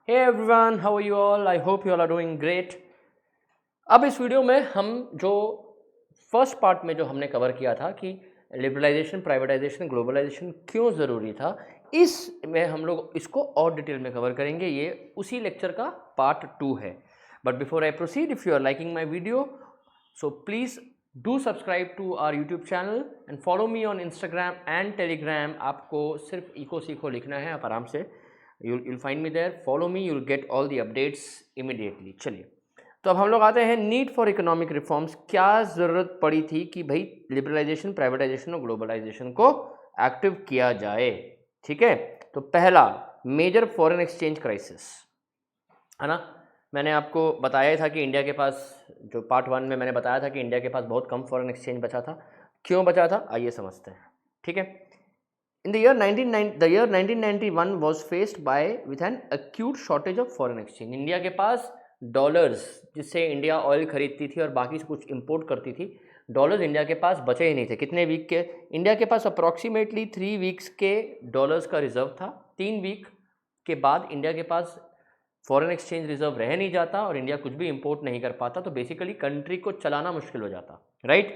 Hey everyone, how are you all? I hope you all are doing great. अब इस video में हम जो फर्स्ट पार्ट में जो हमने कवर किया था कि लिबरलाइजेशन, प्राइवेटाइजेशन, ग्लोबलाइजेशन क्यों ज़रूरी था, इसमें हम लोग इसको और डिटेल में कवर करेंगे। ये उसी लेक्चर का पार्ट 2 है। But before I proceed, if you are liking my video, so please do subscribe to our YouTube channel and follow me on Instagram and Telegram. आपको सिर्फ इको सीखो लिखना है, आप आराम से you'll find me there, follow me, you'll get all the updates immediately। चलिए, तो अब हम लोग आते हैं नीड फॉर इकोनॉमिक रिफॉर्म्स। क्या ज़रूरत पड़ी थी कि भाई लिबरलाइजेशन, प्राइवेटाइजेशन और ग्लोबलाइजेशन को एक्टिव किया जाए। ठीक है, तो पहला मेजर फॉरेन एक्सचेंज क्राइसिस है ना। मैंने आपको बताया था कि इंडिया के पास, जो पार्ट 1 में मैंने बताया था कि इंडिया के पास बहुत कम फॉरेन एक्सचेंज बचा था। क्यों बचा था, आइए समझते हैं। ठीक है, In the year 1991 was faced with an acute shortage of foreign exchange। India के पास डॉलर्स, जिससे इंडिया ऑयल खरीदती थी और बाकी से कुछ इंपोर्ट करती थी, डॉलर्स इंडिया के पास बचे ही नहीं थे। कितने वीक के? इंडिया के पास अप्रॉक्सीमेटली 3 वीक्स के डॉलर्स का रिजर्व था। 3 वीक के बाद इंडिया के पास फॉरेन एक्सचेंज रिजर्व रह नहीं जाता और इंडिया कुछ भी इंपोर्ट नहीं कर पाता, तो बेसिकली कंट्री को चलाना मुश्किल हो जाता, राइट।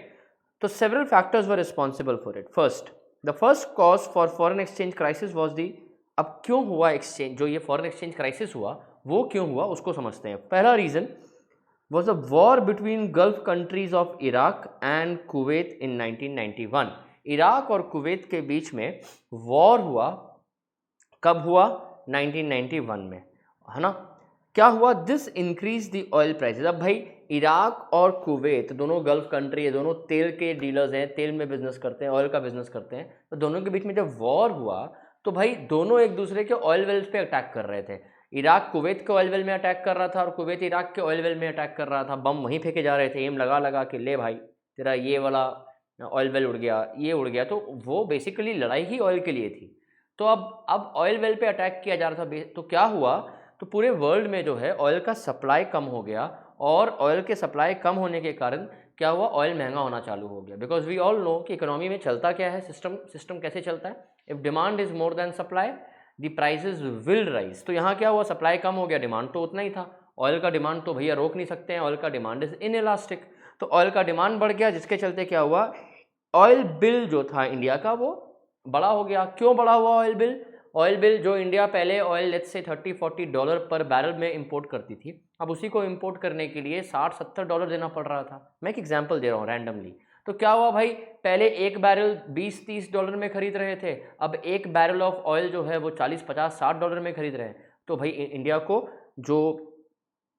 तो several factors were responsible for it. The first cause for foreign exchange crisis was the, अब क्यों हुआ एक्सचेंज, जो ये फॉरेन एक्सचेंज क्राइसिस हुआ वो क्यों हुआ उसको समझते हैं। पहला reason was the war between gulf countries of Iraq and Kuwait in 1991। Iraq और कुवैत के बीच में वॉर हुआ। कब हुआ? 1991 में, है ना। क्या हुआ? This increase the oil prices. अब भाई इराक और कुवैत दोनों गल्फ कंट्री है, दोनों तेल के डीलर्स हैं, तेल में बिजनेस करते हैं, ऑयल का बिजनेस करते हैं। तो दोनों के बीच में जब वॉर हुआ तो भाई दोनों एक दूसरे के ऑयल वेल्स पे अटैक कर रहे थे। इराक कुवैत के ऑयल वेल में अटैक कर रहा था और कुवैत इराक के ऑयल वेल में अटैक कर रहा था। बम वहीं फेंके जा रहे थे, एम लगा लगा के, ले भाई तेरा ये वाला ऑयल वेल उड़ गया, ये उड़ गया। तो वो बेसिकली लड़ाई ही ऑयल के लिए थी। तो अब ऑयल वेल पे अटैक किया जा रहा था। तो क्या हुआ, तो पूरे वर्ल्ड में जो है ऑयल का सप्लाई कम हो गया और ऑयल के सप्लाई कम होने के कारण क्या हुआ, ऑयल महंगा होना चालू हो गया। बिकॉज वी ऑल नो कि इकोनॉमी में चलता क्या है, सिस्टम कैसे चलता है। If demand is more than supply the prices will rise. तो यहाँ क्या हुआ, सप्लाई कम हो गया, डिमांड तो उतना ही था। ऑयल का डिमांड तो भैया रोक नहीं सकते हैं, ऑयल का डिमांड इज इनइलास्टिक। तो ऑयल का डिमांड बढ़ गया, जिसके चलते क्या हुआ, ऑयल बिल जो था इंडिया का वो बड़ा हो गया। क्यों बड़ा हुआ ऑयल बिल? ऑयल बिल जो इंडिया पहले ऑयल लेट्स से $30-40 पर बैरल में इंपोर्ट करती थी, अब उसी को इंपोर्ट करने के लिए $60-70 देना पड़ रहा था। मैं एक एग्जांपल दे रहा हूँ रैंडमली। तो क्या हुआ भाई, पहले एक बैरल $20-30 में खरीद रहे थे, अब एक बैरल ऑफ ऑयल जो है वो $40-50-60 में खरीद रहे हैं। तो भाई इंडिया को जो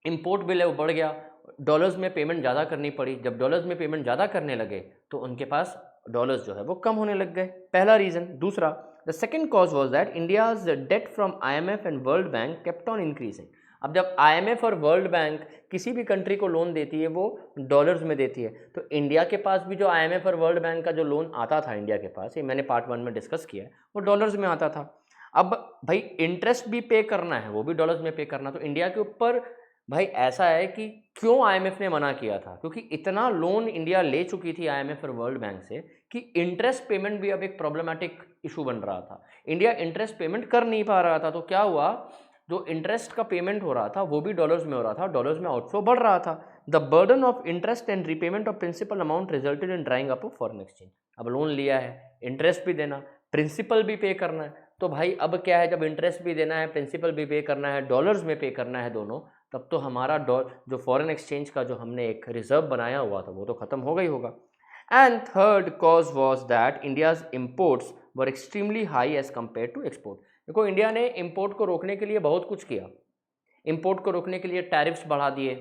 इंपोर्ट बिल है वो बढ़ गया, डॉलर्स में पेमेंट ज़्यादा करनी पड़ी। जब डॉलर्स में पेमेंट ज़्यादा करने लगे तो उनके पास डॉलर्स जो है वो कम होने लग गए। पहला रीज़न। दूसरा, the second cause was that India's debt from IMF and world bank kept on increasing. अब जब IMF और वर्ल्ड बैंक किसी भी कंट्री को लोन देती है वो डॉलर्स में देती है, तो इंडिया के पास भी जो IMF और वर्ल्ड बैंक का जो लोन आता था इंडिया के पास, ये मैंने पार्ट 1 में डिस्कस किया है, वो डॉलर्स में आता था। अब भाई इंटरेस्ट भी पे करना है, वो भी डॉलर्स में पे करना। तो इंडिया के ऊपर भाई ऐसा है कि क्यों IMF ने मना किया था, क्योंकि इतना लोन इंडिया ले चुकी थी IMF और वर्ल्ड बैंक से कि इंटरेस्ट पेमेंट भी अब एक प्रॉब्लमेटिक इशू बन रहा था। इंडिया इंटरेस्ट पेमेंट कर नहीं पा रहा था। तो क्या हुआ, जो इंटरेस्ट का पेमेंट हो रहा था वो भी डॉलर्स में हो रहा था, डॉलर्स में आउटफ्लो बढ़ रहा था। The burden of interest and repayment of principal amount resulted in drawing up of foreign exchange. अब लोन लिया है, इंटरेस्ट भी देना, प्रिंसिपल भी पे करना है। तो भाई अब क्या है, जब इंटरेस्ट भी देना है, प्रिंसिपल भी पे करना है, डॉलर्स में पे करना है दोनों, तब तो हमारा जो फॉरेन एक्सचेंज का जो हमने एक रिजर्व बनाया हुआ था वो तो खत्म हो गई होगा। And third cause was that India's imports were extremely high as compare to export. देखो इंडिया ने इम्पोर्ट को रोकने के लिए बहुत कुछ किया। इम्पोर्ट को रोकने के लिए टैरिफ्स बढ़ा दिए,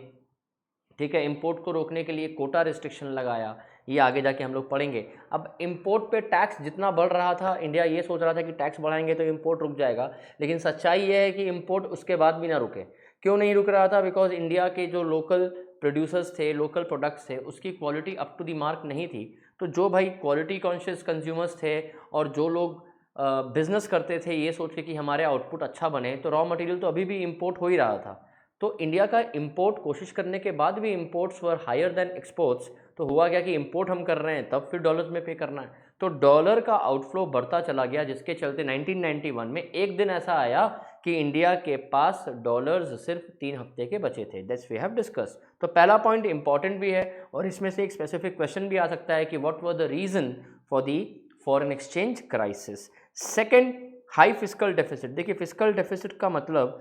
ठीक है, इंपोर्ट को रोकने के लिए कोटा रिस्ट्रिक्शन लगाया, ये आगे जाके हम लोग पढ़ेंगे। अब इंपोर्ट पे टैक्स जितना बढ़ रहा था, इंडिया ये सोच रहा था कि टैक्स बढ़ाएंगे तो इंपोर्ट रुक जाएगा, लेकिन सच्चाई ये है कि इंपोर्ट उसके बाद भी ना रुके। क्यों नहीं रुक रहा था? बिकॉज इंडिया के जो लोकल प्रोड्यूसर्स थे, लोकल प्रोडक्ट्स थे, उसकी quality up to the mark नहीं थी। तो जो भाई क्वालिटी कॉन्शियस कंज्यूमर्स थे और जो लोग बिजनेस करते थे ये सोच के कि हमारे आउटपुट अच्छा बने, तो रॉ मटेरियल तो अभी भी इंपोर्ट हो ही रहा था। तो इंडिया का इंपोर्ट कोशिश करने के बाद भी इंपोर्ट्स वर हायर देन एक्सपोर्ट्स। तो हुआ क्या कि इंपोर्ट हम कर रहे हैं तब फिर डॉलर्स में पे करना है, तो डॉलर का आउटफ्लो बढ़ता चला गया, जिसके चलते 1991 में एक दिन ऐसा आया कि इंडिया के पास डॉलर्स सिर्फ 3 हफ्ते के बचे थे। That's we have discuss. तो पहला पॉइंट इंपॉर्टेंट भी है और इसमें से एक स्पेसिफिक क्वेश्चन भी आ सकता है कि what was the reason for the foreign exchange crisis. Second, high fiscal deficit. देखिए फिस्कल डेफिसिट का मतलब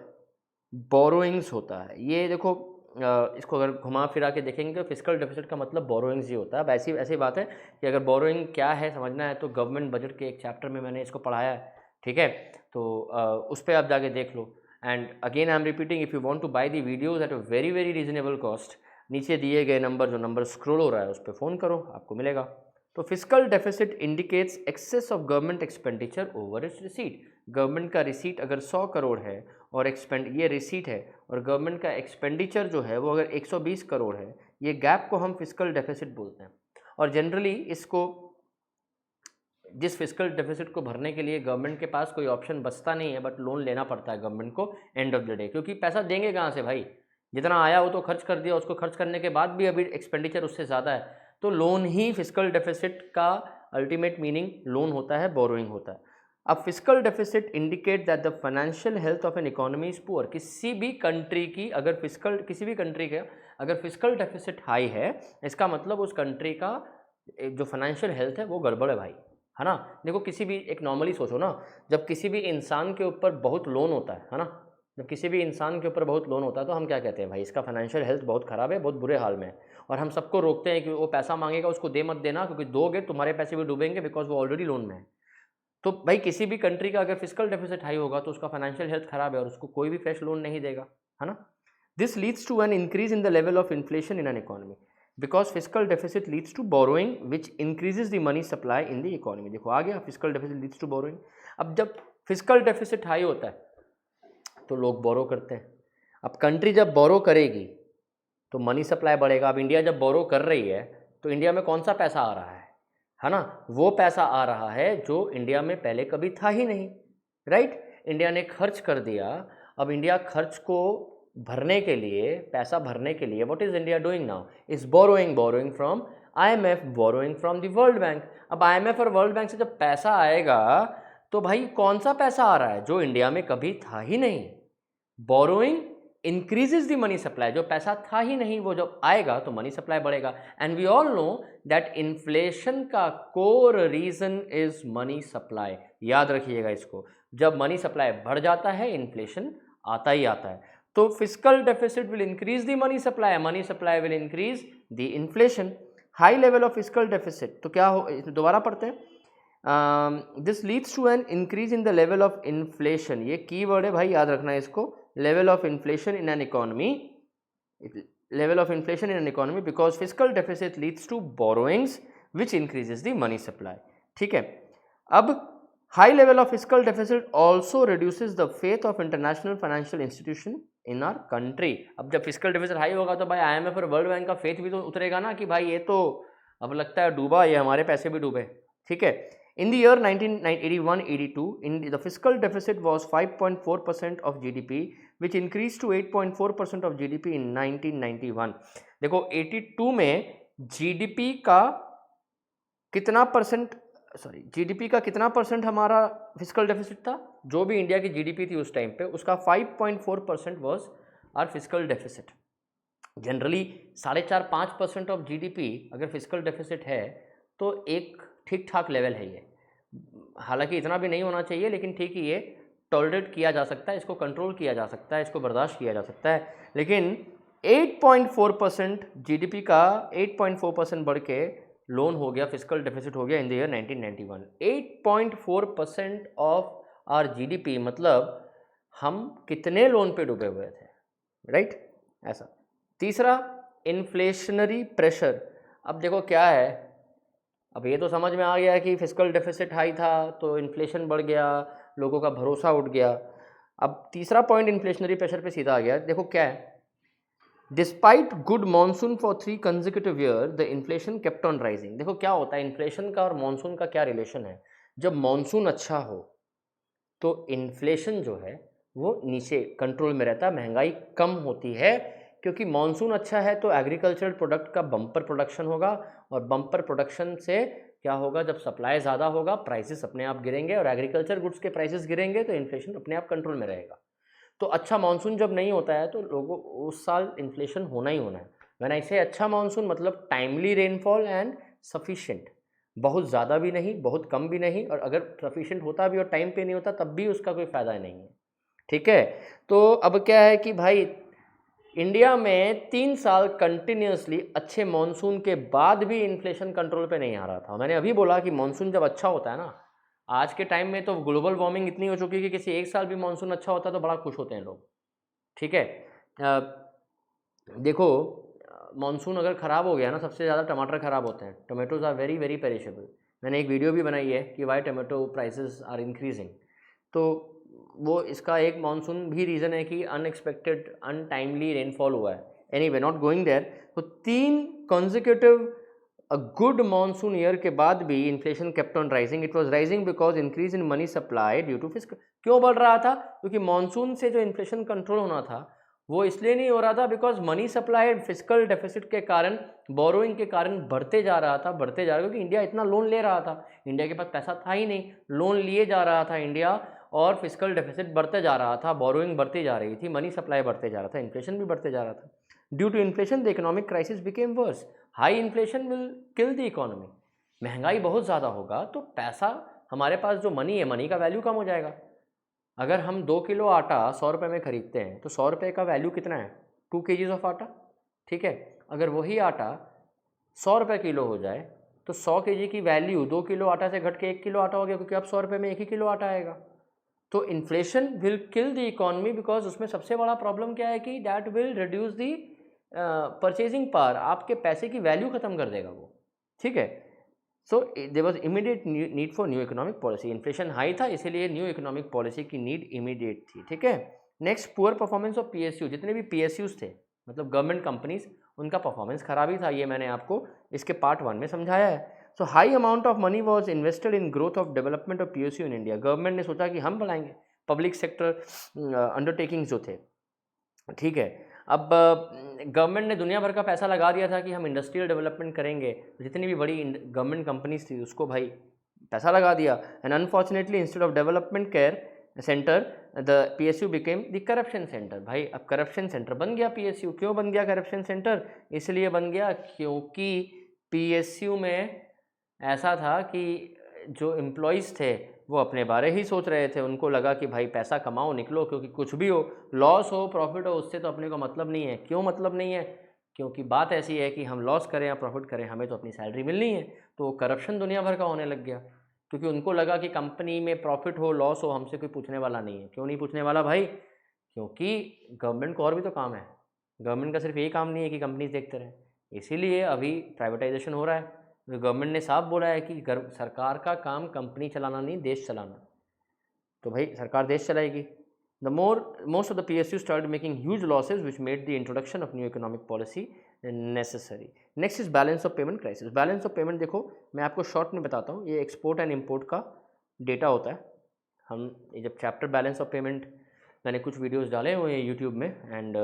बोरोइंग्स होता है। ये देखो इसको अगर घुमा फिरा के देखेंगे तो फिस्कल डेफिसिट का मतलब बोरोइंग्स ही होता है। अब ऐसी ऐसी बात है कि अगर बोरोइंग क्या है समझना है तो गवर्नमेंट बजट के एक चैप्टर में मैंने इसको पढ़ाया है, ठीक है, तो उस पर आप जाके देख लो। And again I am repeating, if you want to buy the videos at a very very reasonable cost, नीचे दिए गए नंबर, जो नंबर स्क्रॉल हो रहा है उस पर फ़ोन करो, आपको मिलेगा। तो fiscal deficit indicates excess of government expenditure over its receipt. Government का रिसीट अगर 100 करोड़ है और ये रिसीट है और गवर्नमेंट का एक्सपेंडिचर जो है वो अगर 120 करोड़ है, ये गैप को हम फिस्कल डेफिसिट बोलते हैं। और जनरली इसको, जिस फिस्कल डेफिसिट को भरने के लिए गवर्नमेंट के पास कोई ऑप्शन बचता नहीं है, बट लोन लेना पड़ता है गवर्नमेंट को एंड ऑफ द डे, क्योंकि पैसा देंगे कहाँ से भाई, जितना आया वो तो खर्च कर दिया, उसको खर्च करने के बाद भी अभी एक्सपेंडिचर उससे ज़्यादा है, तो लोन ही फिस्कल डेफिसिट का अल्टीमेट मीनिंग लोन होता है, बोरोइंग होता है। अब fiscal deficit indicate that the financial health of an economy is poor. किसी भी कंट्री की अगर किसी भी कंट्री का अगर फिस्कल डेफिसिट हाई है, इसका मतलब उस कंट्री का जो फाइनेंशियल हेल्थ है वो गड़बड़ है भाई, है ना। देखो किसी भी, एक नॉर्मली सोचो ना, जब किसी भी इंसान के ऊपर बहुत लोन होता है ना, जब किसी भी इंसान के ऊपर बहुत लोन होता है तो हम क्या कहते हैं, भाई इसका फाइनेंशियल हेल्थ बहुत ख़राब है, बहुत बुरे हाल में है, और हम सबको रोकते हैं कि वो पैसा मांगेगा उसको दे मत देना, क्योंकि दोगे तुम्हारे पैसे भी डूबेंगे, बिकॉज वो ऑलरेडी लोन में है। तो भाई किसी भी कंट्री का अगर फिस्कल डेफिसिट हाई होगा तो उसका फाइनेंशियल हेल्थ खराब है और उसको कोई भी फ्रेश लोन नहीं देगा, है ना। This leads to an increase in the level of inflation in an economy, because fiscal deficit leads to borrowing which increases the money supply in the economy. देखो आ गया, fiscal deficit leads to borrowing. अब जब fiscal deficit high होता है तो लोग बोरो करते हैं। अब कंट्री जब बोरो करेगी तो मनी सप्लाई बढ़ेगा। अब इंडिया जब बोरो कर रही है तो इंडिया में कौन सा पैसा आ रहा है ना, वो पैसा आ रहा है जो इंडिया में पहले कभी था ही नहीं, राइट। इंडिया ने खर्च कर दिया। अब इंडिया खर्च को भरने के लिए, पैसा भरने के लिए, what is India doing now, is borrowing from IMF, borrowing from the world bank. अब IMF और वर्ल्ड बैंक से जब पैसा आएगा तो भाई कौन सा पैसा आ रहा है, जो इंडिया में कभी था ही नहीं। Borrowing increases the money supply, जो पैसा था ही नहीं वो जब आएगा तो मनी सप्लाई बढ़ेगा। And we all know that inflation का core reason is money supply. याद रखिएगा इसको, जब मनी सप्लाई बढ़ जाता है इन्फ्लेशन आता ही आता है। तो fiscal deficit will increase the money supply will increase the inflation. High level of fiscal deficit, तो क्या हो, दोबारा पढ़ते हैं। This leads to an increase in the level of inflation. ये की वर्ड है भाई, याद रखना है इसको, level of inflation in an economy, because fiscal deficit leads to borrowings which increases the money supply, ठीक है। अब high level of fiscal deficit also reduces the faith of international financial institution in our country। अब जब fiscal deficit high होगा तो भाई IMF और world bank का फेथ भी तो उतरेगा ना, कि भाई ये तो अब लगता है डूबा, ये हमारे पैसे भी डूबे, ठीक है। In the year 1981-82, the fiscal deficit was 5.4% of GDP, which increased to 8.4% of GDP in 1991। देखो 82 में GDP का कितना परसेंट हमारा फिस्कल डेफिसिट था, जो भी इंडिया की GDP थी उस टाइम पे उसका 5.4% was our fiscal deficit. Generally 4.5-5% of GDP अगर फिस्कल डेफिसिट है तो एक ठीक ठाक लेवल है ये। हालांकि इतना भी नहीं होना चाहिए, लेकिन ठीक ही ये टॉलरेट किया जा सकता है, इसको कंट्रोल किया जा सकता है, इसको बर्दाश्त किया जा सकता है। लेकिन 8.4% GDP का 8.4% बढ़ के लोन हो गया, फिस्कल डेफिसिट हो गया in the year 1991। 8.4% of our GDP, मतलब हम कितने लोन पे डूबे हुए थे, राइट, ऐसा। तीसरा, इन्फ्लेशनरी प्रेशर। अब देखो क्या है, अब ये तो समझ में आ गया कि फिस्कल डेफिसिट हाई था तो इन्फ्लेशन बढ़ गया, लोगों का भरोसा उठ गया। अब तीसरा पॉइंट इन्फ्लेशनरी प्रेशर पे सीधा आ गया। देखो क्या है, despite good monsoon for 3 consecutive year the inflation kept on rising. देखो क्या होता है, इन्फ्लेशन का और मॉनसून का क्या रिलेशन है। जब मॉनसून अच्छा हो तो इन्फ्लेशन जो है वो नीचे कंट्रोल में रहता है, महंगाई कम होती है, क्योंकि मॉनसून अच्छा है तो एग्रीकल्चरल प्रोडक्ट का बम्पर प्रोडक्शन होगा, और बम्पर प्रोडक्शन से क्या होगा, जब सप्लाई ज़्यादा होगा प्राइसेस अपने आप गिरेंगे, और एग्रीकल्चर गुड्स के प्राइसेस गिरेंगे तो इन्फ्लेशन अपने आप कंट्रोल में रहेगा। तो अच्छा मानसून जब नहीं होता है तो लोगों उस साल इन्फ्लेशन होना ही होना है। व्हेन आई से अच्छा मानसून मतलब टाइमली रेनफॉल एंड सफिशिएंट, बहुत ज़्यादा भी नहीं बहुत कम भी नहीं, और अगर सफिशिएंट होता भी और टाइम पे नहीं होता तब भी उसका कोई फ़ायदा नहीं है। ठीक है, तो अब क्या है कि भाई इंडिया में 3 साल कंटिन्यूसली अच्छे मॉनसून के बाद भी इन्फ्लेशन कंट्रोल पे नहीं आ रहा था। मैंने अभी बोला कि मॉनसून जब अच्छा होता है ना, आज के टाइम में तो ग्लोबल वार्मिंग इतनी हो चुकी है कि किसी एक साल भी मॉनसून अच्छा होता है तो बड़ा खुश होते हैं लोग। ठीक है, देखो मॉनसून अगर ख़राब हो गया ना, सबसे ज़्यादा टमाटर ख़राब होते हैं। Tomatoes are very very perishable. मैंने एक वीडियो भी बनाई है कि why tomato prices are increasing. तो वो इसका एक मॉनसून भी रीज़न है कि अनएक्सपेक्टेड अनटाइमली रेनफॉल हुआ है। Anyway not going there. तो 3 कॉन्जिक्यूटिव गुड मॉनसून ईयर के बाद भी inflation kept on rising. It was rising because increase in money supply due to fiscal. क्यों बढ़ रहा था? क्योंकि मॉनसून से जो इन्फ्लेशन कंट्रोल होना था वो इसलिए नहीं हो रहा था because money supply fiscal deficit के कारण, बोरोइंग के कारण बढ़ते जा रहा था क्योंकि इंडिया इतना लोन ले रहा था। इंडिया के पास पैसा था ही नहीं, लोन लिए जा रहा था इंडिया, और फिस्कल डेफिसिट बढ़ते जा रहा था, बोरोइंग बढ़ती जा रही थी, मनी सप्लाई बढ़ते जा रहा था, इन्फ्लेशन भी बढ़ते जा रहा था। Due to inflation the economic crisis became worse. High inflation will kill the economy. महंगाई बहुत ज़्यादा होगा तो पैसा, हमारे पास जो मनी है, मनी का वैल्यू कम हो जाएगा। अगर हम 2 किलो आटा 100 रुपये में ख़रीदते हैं तो 100 रुपये का वैल्यू कितना है? 2 केजीज ऑफ आटा। ठीक है, अगर वही आटा 100 रुपये किलो हो जाए तो 100 केजी की वैल्यू 2 किलो आटा से घट के 1 किलो आटा हो गया, क्योंकि अब 100 रुपये में 1 ही किलो आटा आएगा। तो inflation will kill the economy because उसमें सबसे बड़ा प्रॉब्लम क्या है कि that will reduce the purchasing power. आपके पैसे की वैल्यू ख़त्म कर देगा वो। ठीक है, so there was immediate need for new economic policy. Inflation high था इसीलिए न्यू इकोनॉमिक पॉलिसी की नीड इमीडिएट थी। ठीक है, next poor performance of PSU. जितने भी पीएसयूज थे मतलब गवर्नमेंट कंपनीज, उनका परफॉर्मेंस खराब ही था। ये मैंने आपको इसके पार्ट 1 में समझाया है। So high amount of money was invested in growth of development of PSU in India. Government ने सोचा कि हम बढ़ाएंगे पब्लिक सेक्टर अंडरटेकिंग्स जो थे। ठीक है, अब गवर्नमेंट ने दुनिया भर का पैसा लगा दिया था कि हम इंडस्ट्रियल डेवलपमेंट करेंगे। जितनी भी बड़ी गवर्नमेंट कंपनीज थी उसको भाई पैसा लगा दिया। And unfortunately instead of development care centre the PSU became the corruption centre. भाई अब करप्शन सेंटर बन गया पीएसयू। क्यों बन गया करप्शन सेंटर? इसलिए बन गया क्योंकि पीएसयू में ऐसा था कि जो एम्प्लॉयज़ थे वो अपने बारे ही सोच रहे थे। उनको लगा कि भाई पैसा कमाओ निकलो, क्योंकि कुछ भी हो, लॉस हो प्रॉफिट हो, उससे तो अपने को मतलब नहीं है। क्यों मतलब नहीं है? क्योंकि बात ऐसी है कि हम लॉस करें या प्रॉफिट करें हमें तो अपनी सैलरी मिलनी है। तो करप्शन दुनिया भर का होने लग गया क्योंकि उनको लगा कि कंपनी में प्रॉफिट हो लॉस हो हमसे कोई पूछने वाला नहीं है। क्यों नहीं पूछने वाला भाई? क्योंकि गवर्नमेंट को और भी तो काम है। गवर्नमेंट का सिर्फ यही काम नहीं है कि कंपनीज देखते रहें। इसीलिए अभी प्राइवेटाइजेशन हो रहा है। गवर्नमेंट ने साफ बोला है कि सरकार का काम कंपनी चलाना नहीं, देश चलाना। तो भाई सरकार देश चलाएगी। The most of the PSU started making huge losses which made the introduction of new economic policy necessary. Next is balance of payment crisis. Balance of payment देखो मैं आपको शॉर्ट में बताता हूँ। ये एक्सपोर्ट एंड इम्पोर्ट का data होता है। हम ये जब चैप्टर बैलेंस ऑफ पेमेंट, मैंने कुछ वीडियोज़ डाले हुए हैं यूट्यूब में एंड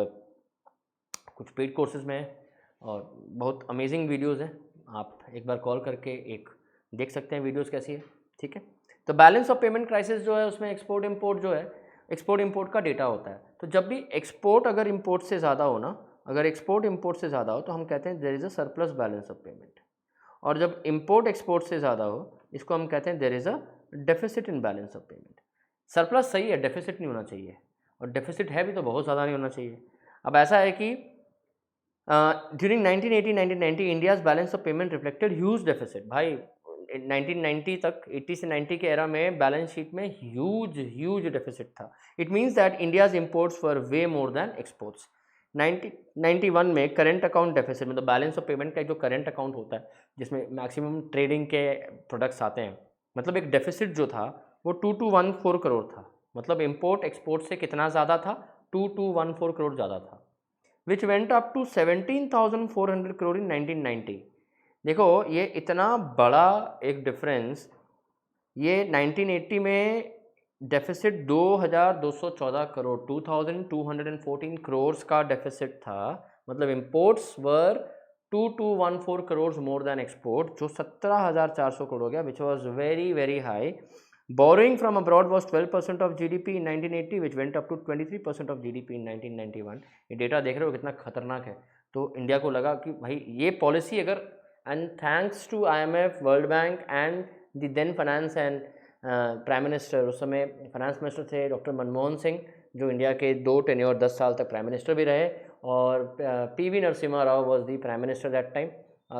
कुछ पेड कोर्सेज में और बहुत अमेजिंग वीडियोज़ हैं। आप एक बार कॉल करके एक देख सकते हैं वीडियोस कैसी है। ठीक है, तो बैलेंस ऑफ पेमेंट क्राइसिस जो है उसमें एक्सपोर्ट इंपोर्ट जो है, एक्सपोर्ट इंपोर्ट का डेटा होता है। तो जब भी एक्सपोर्ट अगर इंपोर्ट से ज़्यादा हो ना, अगर एक्सपोर्ट इंपोर्ट से ज़्यादा हो तो हम कहते हैं there is a surplus balance of payment. और जब इंपोर्ट एक्सपोर्ट से ज़्यादा हो इसको हम कहते हैं there is a deficit in balance of payment. Surplus सही है, डेफिसिट नहीं होना चाहिए, और डेफिसिट है भी तो बहुत ज़्यादा नहीं होना चाहिए। अब ऐसा है कि during 1980-1990 India's balance of payment reflected huge deficit. भाई 1990 तक, 80 से 90 के एरा में बैलेंस शीट में ह्यूज डेफिसिट था। It means that India's imports were way more than exports. 1991 में करेंट अकाउंट डेफिसिट, मतलब बैलेंस ऑफ पेमेंट का जो करेंट अकाउंट होता है जिसमें मैक्सिमम ट्रेडिंग के प्रोडक्ट्स आते हैं, मतलब एक डेफिसिट जो था वो 2214 करोड़ था। मतलब इंपोर्ट एक्सपोर्ट से कितना ज़्यादा था? 2214 करोड़ ज़्यादा था, which went up to 17,400 crore in 1990। देखो ये इतना बड़ा एक डिफरेंस, ये 1980 में डेफिसिट 2214 करोड़ 2214 करोड़ का डेफिसिट था। मतलब इंपोर्ट्स वर 2214 करोड़ मोर देन एक्सपोर्ट, जो 17,400 करोड़ हो गया, which was very very high. Borrowing from abroad was 12% of GDP in 1980 which went up to 23% of GDP in 1991. ये डेटा देख रहे हो कितना खतरनाक है। तो इंडिया को लगा कि भाई ये पॉलिसी अगर, and thanks to IMF, world bank and the then finance and prime minister, उस समय फाइनेंस मिनिस्टर थे डॉक्टर मनमोहन सिंह, जो इंडिया के 2 टेन्योर 10 साल तक प्राइम मिनिस्टर भी रहे, और PV Narasimha Rao was the prime minister that time,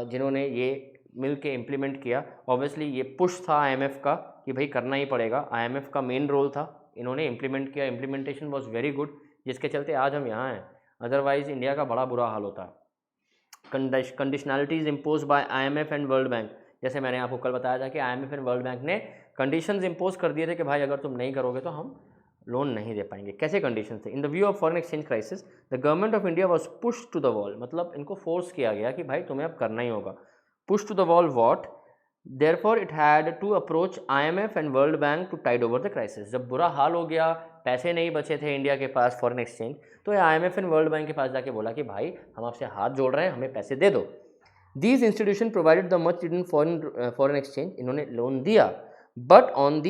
जिन्होंने ये मिल के इम्प्लीमेंट किया। ऑब्वियसली ये पुश था IMF का कि भाई करना ही पड़ेगा, IMF का मेन रोल था, इन्होंने इम्प्लीमेंट किया, इम्प्लीमेंटेशन वॉज वेरी गुड, जिसके चलते आज हम यहाँ हैं, अदरवाइज इंडिया का बड़ा बुरा हाल होता। Conditionalities impose by IMF and world bank, जैसे मैंने आपको कल बताया था कि IMF एंड वर्ल्ड बैंक ने कंडीशंस इम्पोज कर दिए थे कि भाई अगर तुम नहीं करोगे तो हम लोन नहीं दे पाएंगे। कैसे कंडीशन थे? In the view of foreign exchange crisis the government of India was push to the wall, मतलब इनको फोर्स किया गया कि भाई तुम्हें अब करना ही होगा। Push to the wall what? Therefore it had to approach IMF and world bank to tide over the crisis. जब बुरा हाल हो गया, पैसे नहीं बचे थे इंडिया के पास फॉरेन एक्सचेंज, तो IMF एंड वर्ल्ड बैंक के पास जाके बोला कि भाई हम आपसे हाथ जोड़ रहे हैं, हमें पैसे दे दो। These institution provided the much needed foreign exchange, इन्होंने लोन दिया, but on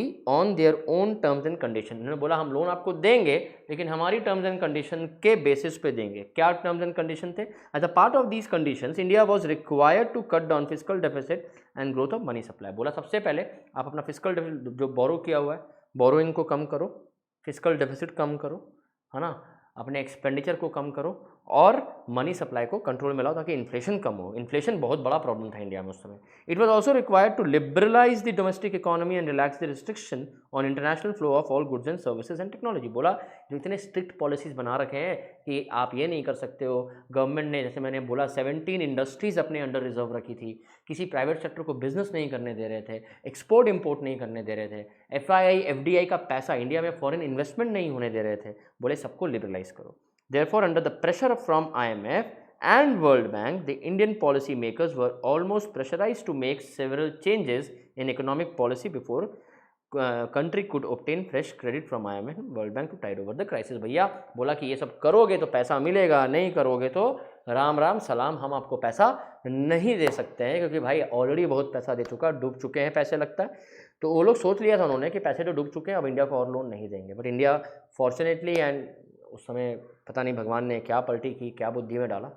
their own terms and condition. इन्होंने बोला हम लोन आपको देंगे लेकिन हमारी टर्म्स एंड कंडीशन के बेसिस पे देंगे। क्या टर्म्स एंड कंडीशन थे? As a part of these conditions India was required to cut down physical deficit and growth of money supply. बोला सबसे पहले आप अपना फिजिकल डेफिसिट जो बोरो किया हुआ है, बोरोइंग को कम करो, फिजिकल डेफिसिट कम करो, है ना, अपने एक्सपेंडिचर को कम करो और मनी सप्लाई को कंट्रोल में लाओ ताकि इन्फ्लेशन कम हो। इन्फ्लेशन बहुत बड़ा प्रॉब्लम था इंडिया में उस समय। It was also required to liberalise the domestic economy and relax the restriction on international flow of all goods and services and technology. बोला जो इतने स्ट्रिक्ट पॉलिसीज बना रखे हैं कि आप ये नहीं कर सकते हो, गवर्नमेंट ने, जैसे मैंने बोला 17 इंडस्ट्रीज अपने अंडर रिजर्व रखी थी, किसी प्राइवेट सेक्टर को बिजनेस नहीं करने दे रहे थे, एक्सपोर्ट इम्पोर्ट नहीं करने दे रहे थे, FII FDI का पैसा इंडिया में फॉरेन इन्वेस्टमेंट नहीं होने दे रहे थे, बोले सबको लिबरलाइज करो। Therefore, under the pressure from IMF and World Bank, the Indian policy makers were almost pressurized to make several changes in economic policy before country could obtain fresh credit from IMF and World Bank to tide over the crisis। भैया बोला कि ये सब करोगे तो पैसा मिलेगा, नहीं करोगे तो राम राम सलाम, हम आपको पैसा नहीं दे सकते हैं, क्योंकि भाई ऑलरेडी बहुत पैसा दे चुका, डूब चुके हैं पैसे लगता है। तो वो लोग सोच लिया था उन्होंने कि पैसे तो डूब चुके हैं, अब इंडिया को और लोन नहीं देंगे। बट इंडिया फॉर्चुनेटली, एंड उस समय पता नहीं भगवान ने क्या पलटी की, क्या बुद्धि में डाला,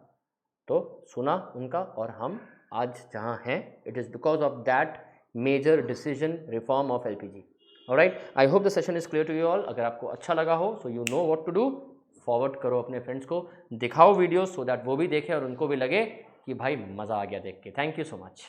तो सुना उनका और हम आज जहाँ हैं, it is because of that major decision reform of LPG। Alright, I hope the session is clear to you all. अगर आपको अच्छा लगा हो so you know what to do, forward करो अपने फ्रेंड्स को, दिखाओ वीडियो सो दैट वो भी देखें और उनको भी लगे कि भाई मज़ा आ गया देख के। Thank you so much.